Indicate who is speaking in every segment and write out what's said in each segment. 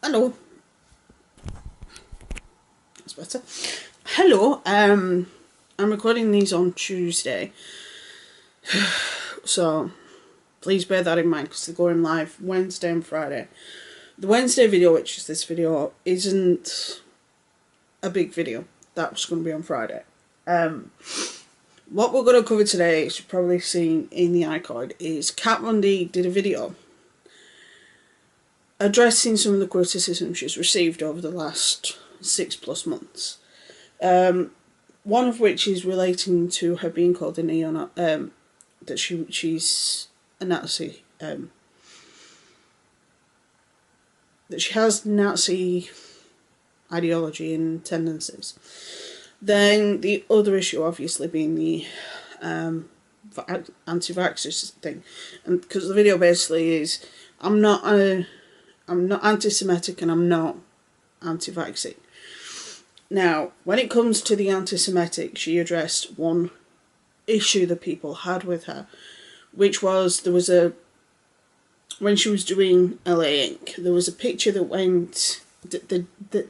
Speaker 1: Hello. That's better. Hello. I'm recording these on Tuesday, so please bear that in mind because they're going live Wednesday and Friday. The Wednesday video, which is this video, isn't a big video. That's going to be on Friday. What we're going to cover today, as you've probably seen in the iCard, is Kat Von D did a video addressing some of the criticism she's received over the last 6+ months. One of which is relating to her being called a neo-Nazi, that she's a Nazi, that she has Nazi ideology and tendencies. Then the other issue, obviously, being the anti-vaxxers thing, and because the video basically is, I'm not anti-Semitic and I'm not anti-vaccine. Now, when it comes to the anti-Semitic, she addressed one issue that people had with her, which was when she was doing LA Inc., there was a picture that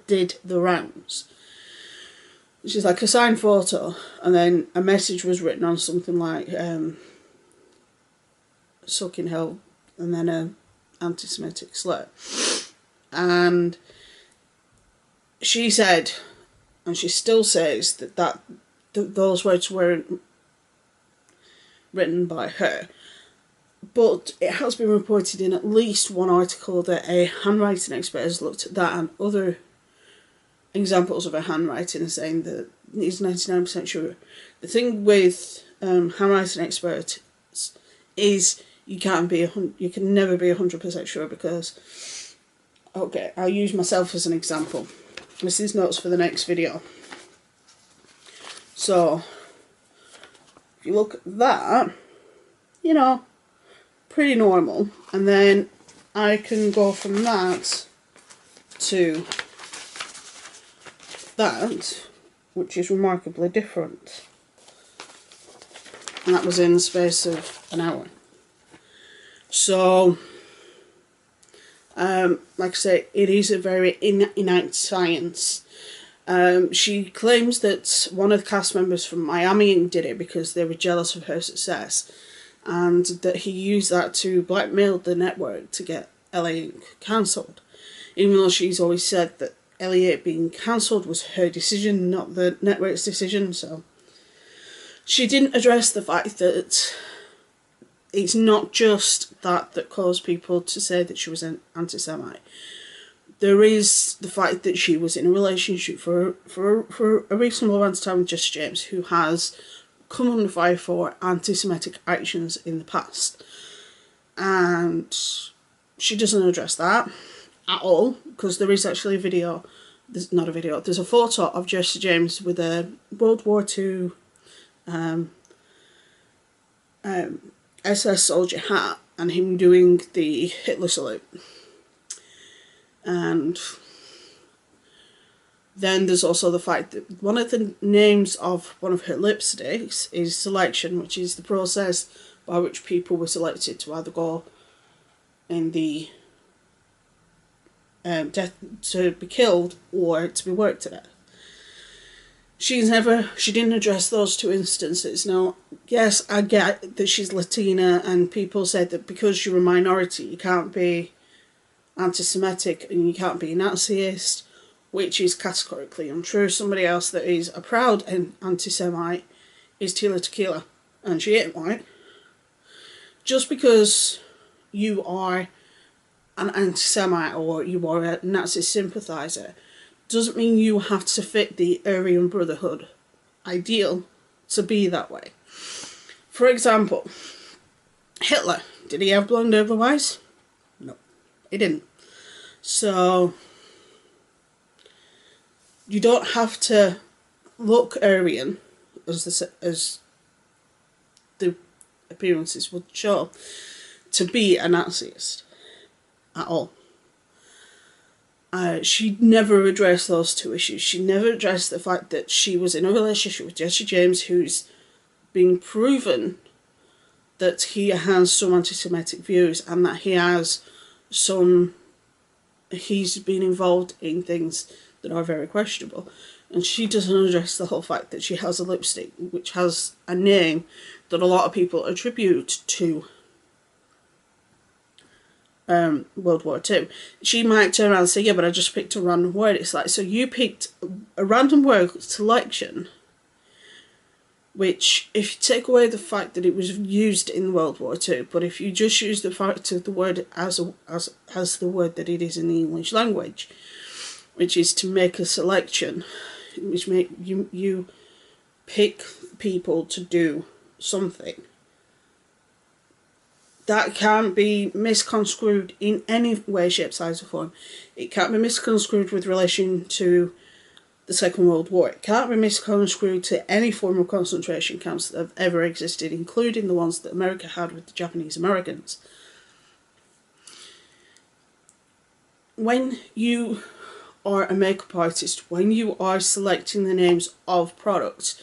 Speaker 1: did the rounds, which is like a signed photo, and then a message was written on something like "sucking hell," and then a anti-Semitic slur. And she said, and she still says, that those words weren't written by her. But it has been reported in at least one article that a handwriting expert has looked at that and other examples of her handwriting, saying that he's 99% sure. The thing with handwriting experts is you can never be 100% sure, because, okay, I'll use myself as an example. This is notes for the next video. So, if you look at that, pretty normal. And then I can go from that to that, which is remarkably different. And that was in the space of an hour. So, like I say, it is a very innate science. She claims that one of the cast members from Miami did it because they were jealous of her success, and that he used that to blackmail the network to get LA cancelled, even though she's always said that LA being cancelled was her decision, not the network's decision. So she didn't address the fact that it's not just that caused people to say that she was an anti-Semite. There is the fact that she was in a relationship for a reasonable amount of time with Jesse James, who has come under fire for anti-Semitic actions in the past. And she doesn't address that at all, because there is actually there's a photo of Jesse James with a World War II SS soldier hat and him doing the Hitler salute. And then there's also the fact that one of the names of one of her lipsticks is selection, which is the process by which people were selected to either go in the death, to be killed, or to be worked to death. She didn't address those two instances. Now, yes, I get that she's Latina, and people said that because you're a minority, you can't be anti-Semitic and you can't be a Naziist, which is categorically untrue. Somebody else that is a proud anti-Semite is Tila Tequila, and she ain't white. Just because you are an anti-Semite or you are a Nazi sympathiser doesn't mean you have to fit the Aryan Brotherhood ideal to be that way. For example, Hitler, did he have blonde or blue eyes? No, he didn't. So you don't have to look Aryan, as the appearances would show, to be a Naziist at all. She never addressed those two issues. She never addressed the fact that she was in a relationship with Jesse James, who's been proven that he has some anti-Semitic views and that he has some he's been involved in things that are very questionable. And she doesn't address the whole fact that she has a lipstick which has a name that a lot of people attribute to World War II. She might turn around and say, yeah, but I just picked a random word. It's like, so you picked a random word selection, which, if you take away the fact that it was used in World War II, but if you just use the fact of the word as the word that it is in the English language, which is to make a selection, which make you pick people to do something, that can't be misconstrued in any way, shape, size or form. It can't be misconstrued with relation to the Second World War. It can't be misconstrued to any form of concentration camps that have ever existed, including the ones that America had with the Japanese Americans. When you are a makeup artist, when you are selecting the names of products,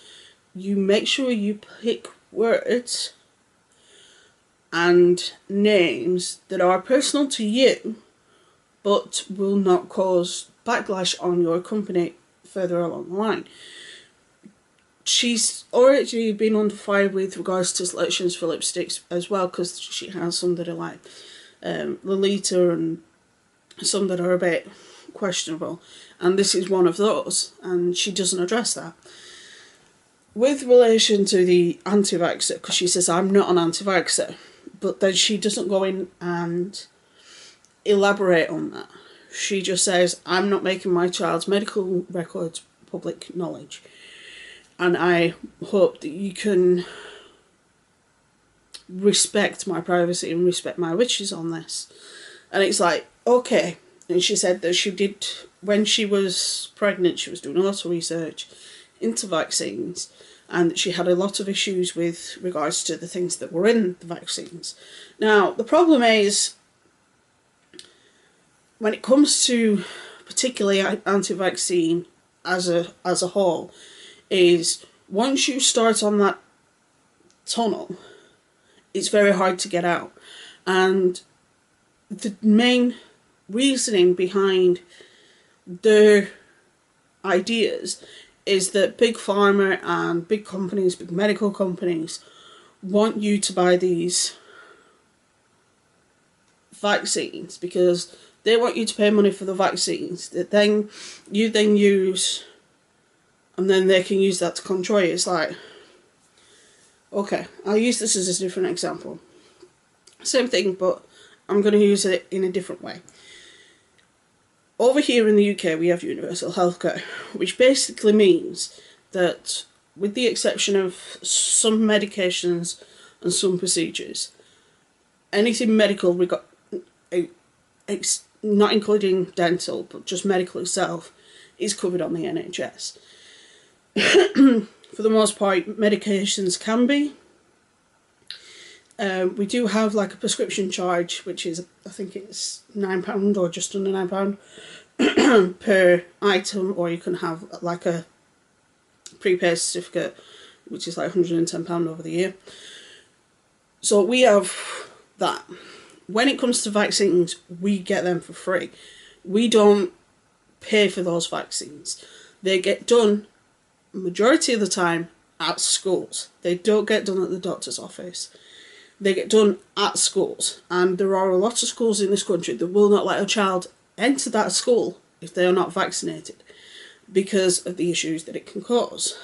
Speaker 1: you make sure you pick words and names that are personal to you but will not cause backlash on your company further along the line. She's already been under fire with regards to selections for lipsticks as well, because she has some that are like Lolita and some that are a bit questionable, and this is one of those, and she doesn't address that. With relation to the anti-vaxxer, because she says, I'm not an anti-vaxxer, but then she doesn't go in and elaborate on that. She just says, I'm not making my child's medical records public knowledge. And I hope that you can respect my privacy and respect my wishes on this. And it's like, okay. And she said that she did, when she was pregnant, she was doing a lot of research into vaccines, and she had a lot of issues with regards to the things that were in the vaccines. Now, the problem is, when it comes to particularly anti-vaccine as a whole, is once you start on that tunnel, it's very hard to get out. And the main reasoning behind their ideas is that big pharma and big companies, big medical companies, want you to buy these vaccines because they want you to pay money for the vaccines that then you then use, and then they can use that to control you. It's like, okay, I'll use this as a different example. Same thing, but I'm going to use it in a different way. Over here in the UK, we have universal healthcare, which basically means that, with the exception of some medications and some procedures, anything medical, not including dental, but just medical itself, is covered on the NHS. For the most part, medications can be. We do have like a prescription charge, which is, I think it's £9 or just under £9 per item, or you can have like a prepaid certificate, which is like £110 over the year. So we have that. When it comes to vaccines, we get them for free. We don't pay for those vaccines. They get done, majority of the time, at schools. They don't get done at the doctor's office. They get done at schools. And there are a lot of schools in this country that will not let a child enter that school if they are not vaccinated, because of the issues that it can cause.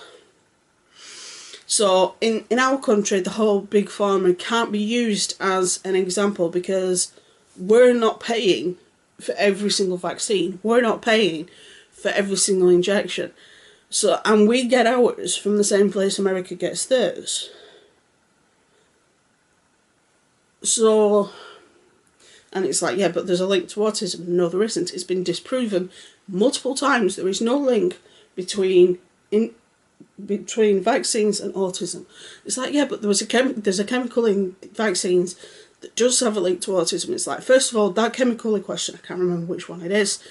Speaker 1: So in our country, the whole big pharma can't be used as an example, because we're not paying for every single vaccine. We're not paying for every single injection. So, and we get ours from the same place America gets theirs. So, and it's like, yeah, but there's a link to autism. No, there isn't. It's been disproven multiple times. There is no link between vaccines and autism. It's like, yeah, but there's a chemical in vaccines that does have a link to autism. It's like, first of all, that chemical in question, I can't remember which one it is,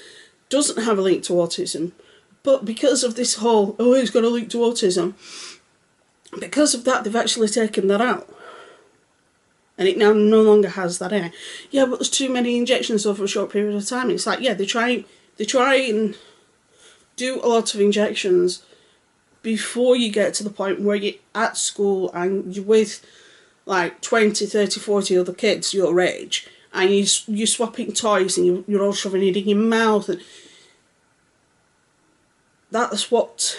Speaker 1: doesn't have a link to autism. But because of this whole, oh, it's got a link to autism, because of that, they've actually taken that out. and it now no longer has that in it. Yeah, but there's too many injections over a short period of time. It's like, yeah, they try and do a lot of injections before you get to the point where you're at school and you're with like 20, 30, 40 other kids your age, and you're swapping toys and you're all shoving it in your mouth, and that's what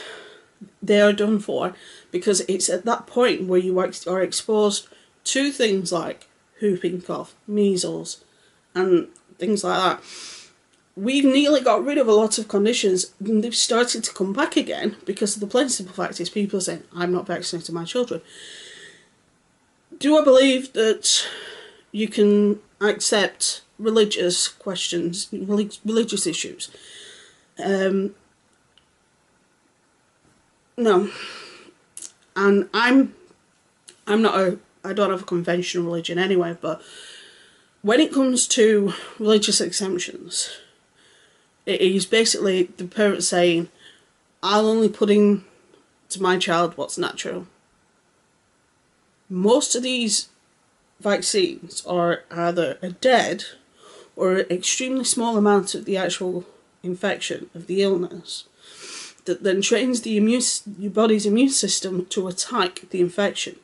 Speaker 1: they are done for, because it's at that point where you are exposed to things like whooping cough, measles, and things like that. We've nearly got rid of a lot of conditions, and they've started to come back again because of the plain simple fact is people are saying, I'm not vaccinating my children. Do I believe that you can accept religious questions, religious issues? No. And I don't have a conventional religion anyway, but when it comes to religious exemptions, it is basically the parent saying, I'll only put in to my child what's natural. Most of these vaccines are either a dead or an extremely small amount of the actual infection of the illness that then trains your body's immune system to attack the infection.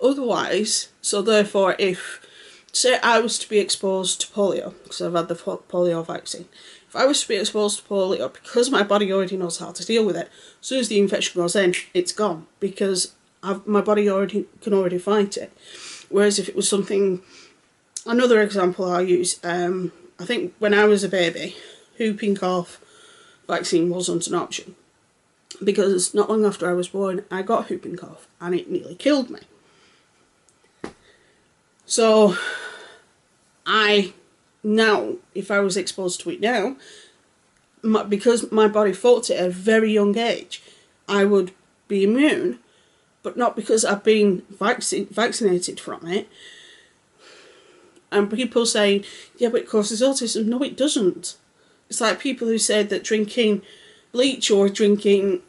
Speaker 1: Otherwise, so therefore, if, say I was to be exposed to polio, because I've had the polio vaccine, if I was to be exposed to polio, because my body already knows how to deal with it, as soon as the infection goes in, it's gone, because my body can already fight it. Whereas if it was something, another example I'll use, I think when I was a baby, whooping cough vaccine wasn't an option, because not long after I was born, I got whooping cough, and it nearly killed me. So, now, if I was exposed to it now, because my body fought it at a very young age, I would be immune, but not because I've been vaccinated from it. And people say, yeah, but it causes autism. No, it doesn't. It's like people who say that drinking bleach or drinking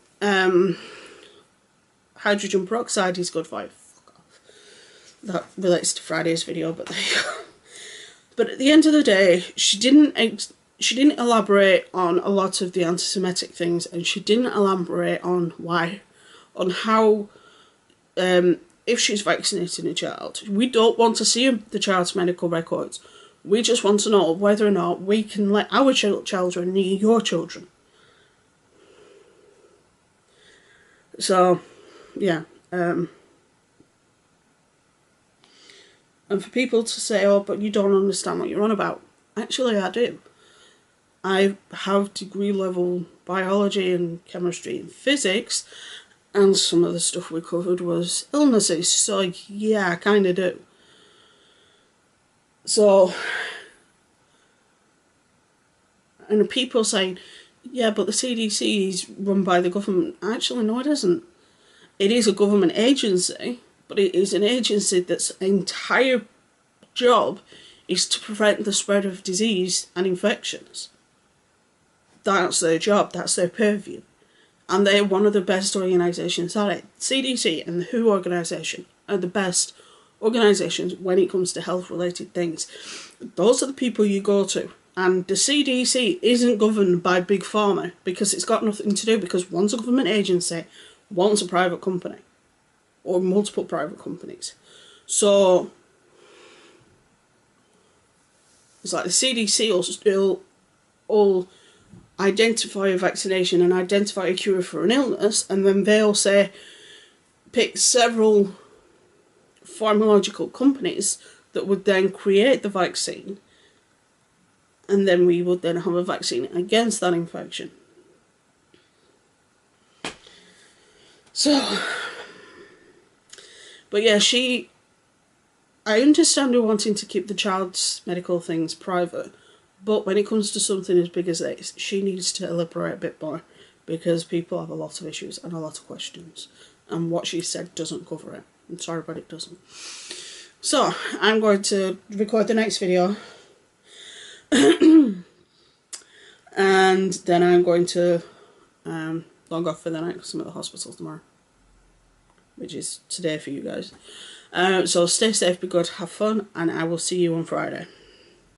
Speaker 1: hydrogen peroxide is good for you. Fuck off. That relates to Friday's video, but there you go. But at the end of the day, she didn't elaborate on a lot of the anti-Semitic things, and she didn't elaborate on how if she's vaccinating a child. We don't want to see the child's medical records. We just want to know whether or not we can let our children near your children. So, yeah. And for people to say, oh, but you don't understand what you're on about. Actually, I do. I have degree level biology and chemistry and physics, and some of the stuff we covered was illnesses, so yeah, I kind of do. So, and people saying, yeah, but the CDC is run by the government. Actually, no, it isn't. It is a government agency, but it is an agency that's entire job is to prevent the spread of disease and infections. That's their job, that's their purview. And they're one of the best organisations at it. CDC and the WHO organisation are the best organisations when it comes to health-related things. Those are the people you go to. And the CDC isn't governed by Big Pharma, because it's got nothing to do, because one's a government agency, one's a private company. Or multiple private companies. So, it's like the CDC will still all identify a vaccination and identify a cure for an illness, and then they'll say, pick several pharmacological companies that would then create the vaccine, and then we would then have a vaccine against that infection. So, but yeah, I understand her wanting to keep the child's medical things private, but when it comes to something as big as this, she needs to elaborate a bit more, because people have a lot of issues and a lot of questions, and what she said doesn't cover it. I'm sorry, but it doesn't. So, I'm going to record the next video, and then I'm going to log off for the night because I'm at the hospital tomorrow, which is today for you guys. So stay safe, be good, have fun, and I will see you on Friday.